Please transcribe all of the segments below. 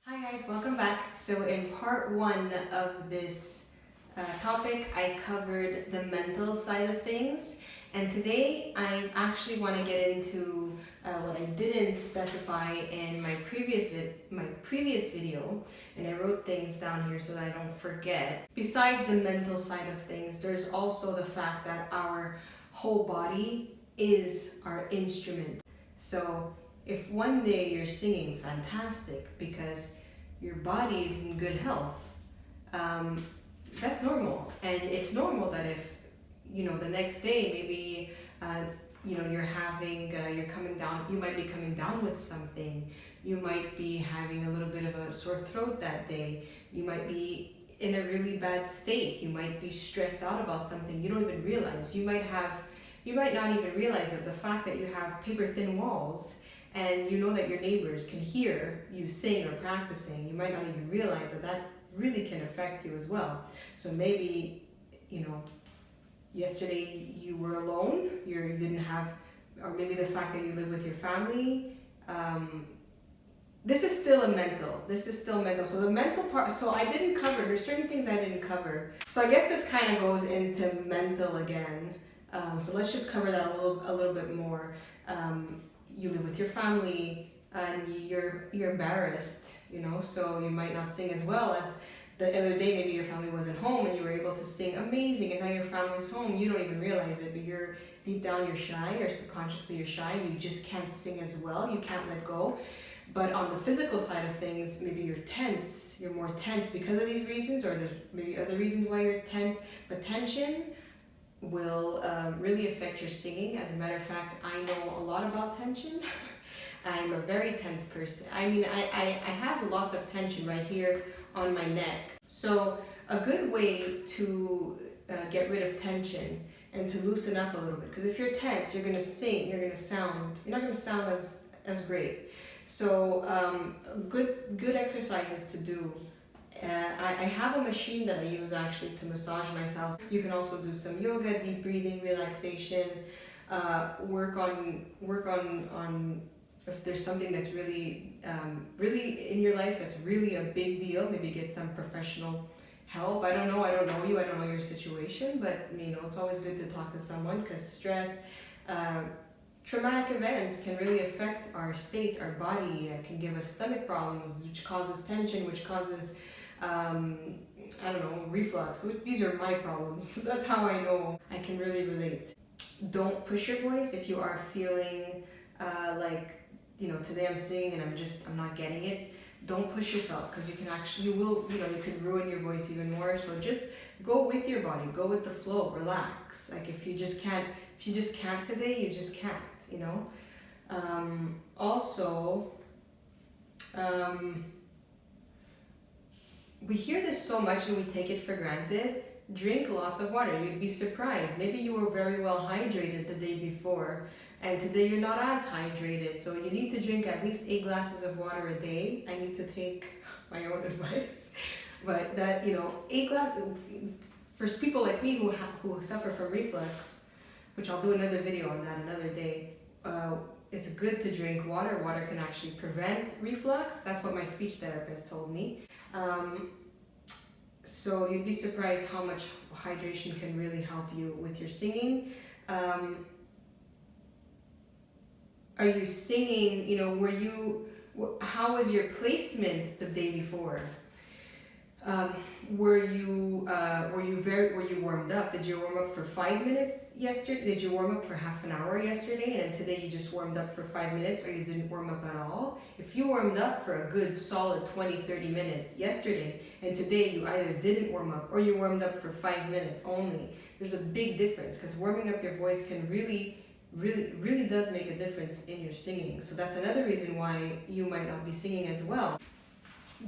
Hi guys, welcome back. So in part one of this topic, I covered the mental side of things, and today I actually want to get into what I didn't specify in my previous video, and I wrote things down here so that I don't forget. Besides the mental side of things, there's also the fact that our whole body is our instrument. So if one day you're singing fantastic because your body is in good health, that's normal. And it's normal that if, the next day maybe, you're coming down, you might be coming down with something. You might be having a little bit of a sore throat that day. You might be in a really bad state. You might be stressed out about something you don't even realize. You might not even realize that the fact that you have paper thin walls and you know that your neighbors can hear you sing or practicing, you might not even realize that that really can affect you as well. So maybe, yesterday you were alone, you didn't have, or maybe the fact that you live with your family. This is still mental. So the mental part, so I didn't cover, there's certain things I didn't cover. So I guess this kind of goes into mental again. So let's just cover that a little bit more. You live with your family and you're embarrassed, so you might not sing as well as the other day. Maybe your family wasn't home and you were able to sing amazing, and now your family's home. You don't even realize it, but you're deep down, you're shy, or subconsciously you're shy, and you just can't sing as well. You can't let go. But on the physical side of things, maybe you're tense. You're more tense because of these reasons, or there's maybe other reasons why you're tense. But tension will really affect your singing. As a matter of fact, I know a lot about tension. I'm a very tense person. I mean, I have lots of tension right here on my neck. So a good way to get rid of tension and to loosen up a little bit, because if you're tense, you're gonna sing, you're not gonna sound as great. So good exercises to do. I have a machine that I use actually to massage myself. You can also do some yoga, deep breathing, relaxation. Work on if there's something that's really in your life that's really a big deal. Maybe get some professional help. I don't know you. I don't know your situation, but it's always good to talk to someone, because stress. Traumatic events can really affect our state, our body. It can give us stomach problems, which causes tension, which causes reflux. These are my problems. That's how I know I can really relate. Don't push your voice if you are feeling today I'm singing and I'm not getting it. Don't push yourself, because you could ruin your voice even more. So just go with your body, go with the flow, relax. Like if you just can't today, you just can't, we hear this so much and we take it for granted. Drink lots of water. You'd be surprised. Maybe you were very well hydrated the day before, and today you're not as hydrated. So you need to drink at least 8 glasses of water a day. I need to take my own advice. But that, 8 glasses, for people like me who suffer from reflux, which I'll do another video on that another day, it's good to drink water. Water can actually prevent reflux. That's what my speech therapist told me. So you'd be surprised how much hydration can really help you with your singing. Are you singing, how was your placement the day before? Were you warmed up? Did you warm up for 5 minutes yesterday? Did you warm up for half an hour yesterday, and then today you just warmed up for 5 minutes, or you didn't warm up at all? If you warmed up for a good solid 20-30 minutes yesterday, and today you either didn't warm up or you warmed up for 5 minutes only, there's a big difference, because warming up your voice can really does make a difference in your singing. So that's another reason why you might not be singing as well.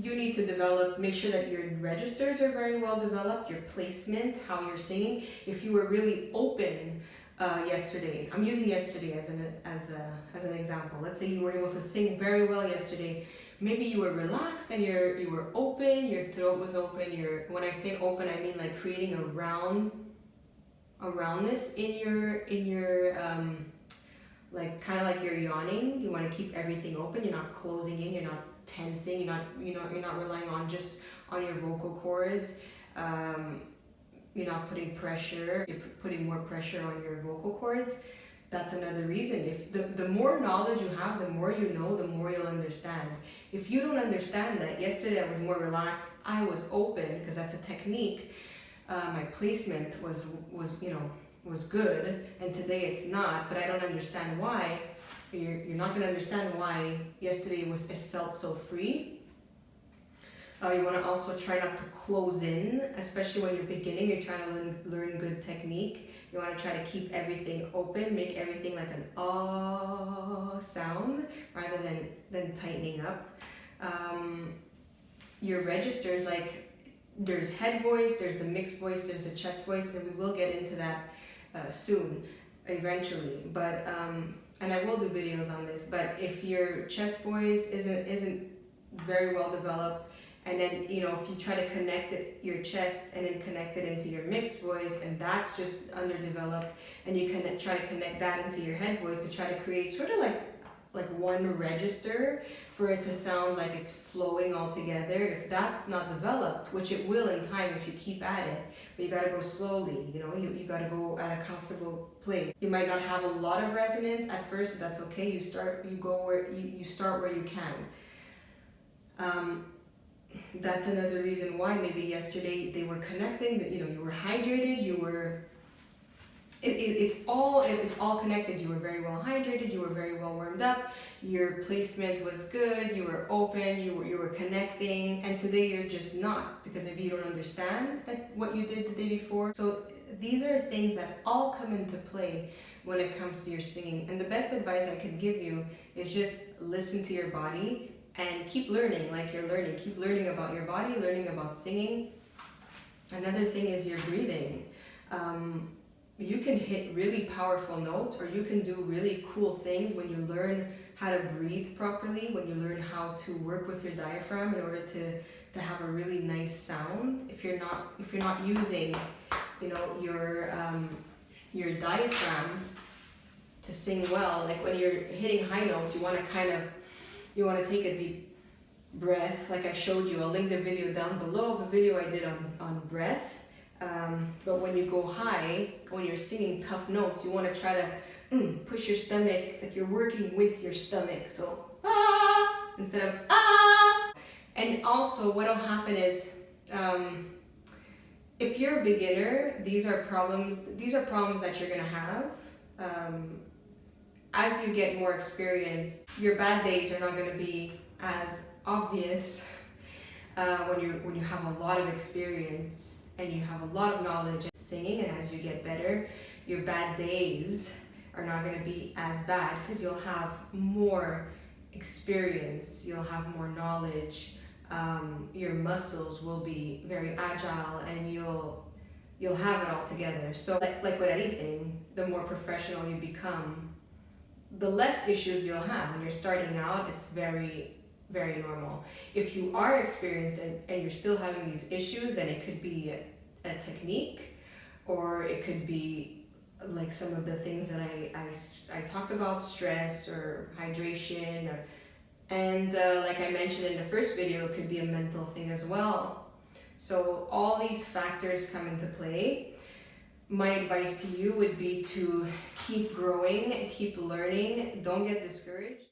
You need to make sure that your registers are very well developed, your placement, how you're singing. If you were really open yesterday, I'm using yesterday as an example. Let's say you were able to sing very well yesterday. Maybe you were relaxed and you were open, your throat was open. When I say open, I mean like creating a roundness in your like kind of like you're yawning. You want to keep everything open. You're not closing in. You're not tensing, you're not relying on just on your vocal cords. You're not putting pressure, you're putting more pressure on your vocal cords. That's another reason. If the more knowledge you have, the more you know, the more you'll understand. If you don't understand that, yesterday I was more relaxed, I was open, because that's a technique. My placement was good, and today it's not, but I don't understand why. You're not going to understand why yesterday it felt so free. You want to also try not to close in, especially when you're beginning, you're trying to learn good technique. You want to try to keep everything open, make everything like an ah sound rather than tightening up. Your registers, like there's head voice, there's the mixed voice, there's the chest voice, and we will get into that soon, eventually. But and I will do videos on this. But if your chest voice isn't very well developed, and then, if you try to connect your chest and then connect it into your mixed voice, and that's just underdeveloped, and you can try to connect that into your head voice to try to create sort of like one register for it to sound like it's flowing all together. If that's not developed, which it will in time if you keep at it, but you got to go slowly, you got to go at a comfortable place. You might not have a lot of resonance at first, so that's okay. You start where you can. That's another reason why maybe yesterday they were connecting, that you were hydrated, it's all connected. You were very well hydrated, you were very well warmed up, your placement was good, you were open, you were connecting, and today you're just not, because maybe you don't understand what you did the day before. So these are things that all come into play when it comes to your singing, and the best advice I could give you is just listen to your body and keep learning like you're learning. Keep learning about your body, learning about singing. Another thing is your breathing. You can hit really powerful notes, or you can do really cool things when you learn how to breathe properly, when you learn how to work with your diaphragm in order to have a really nice sound. If you're not using, your diaphragm to sing well, like when you're hitting high notes, you want to take a deep breath, like I showed you. I'll link the video down below of a video I did on breath. But when you go high, when you're singing tough notes, you want to try to push your stomach, like you're working with your stomach. So ah instead of ah. And also what'll happen is, if you're a beginner, these are problems that you're gonna have. As you get more experience, your bad days are not going to be as obvious when you have a lot of experience and you have a lot of knowledge in singing. And as you get better, your bad days are not going to be as bad, because you'll have more experience, you'll have more knowledge, your muscles will be very agile, and you'll have it all together. So like with anything, the more professional you become, the less issues you'll have. When you're starting out, it's very, very normal. If you are experienced and you're still having these issues, then it could be a technique, or it could be like some of the things that I talked about, stress or hydration, and like I mentioned in the first video, it could be a mental thing as well. So all these factors come into play. My advice to you would be to keep growing, keep learning, don't get discouraged.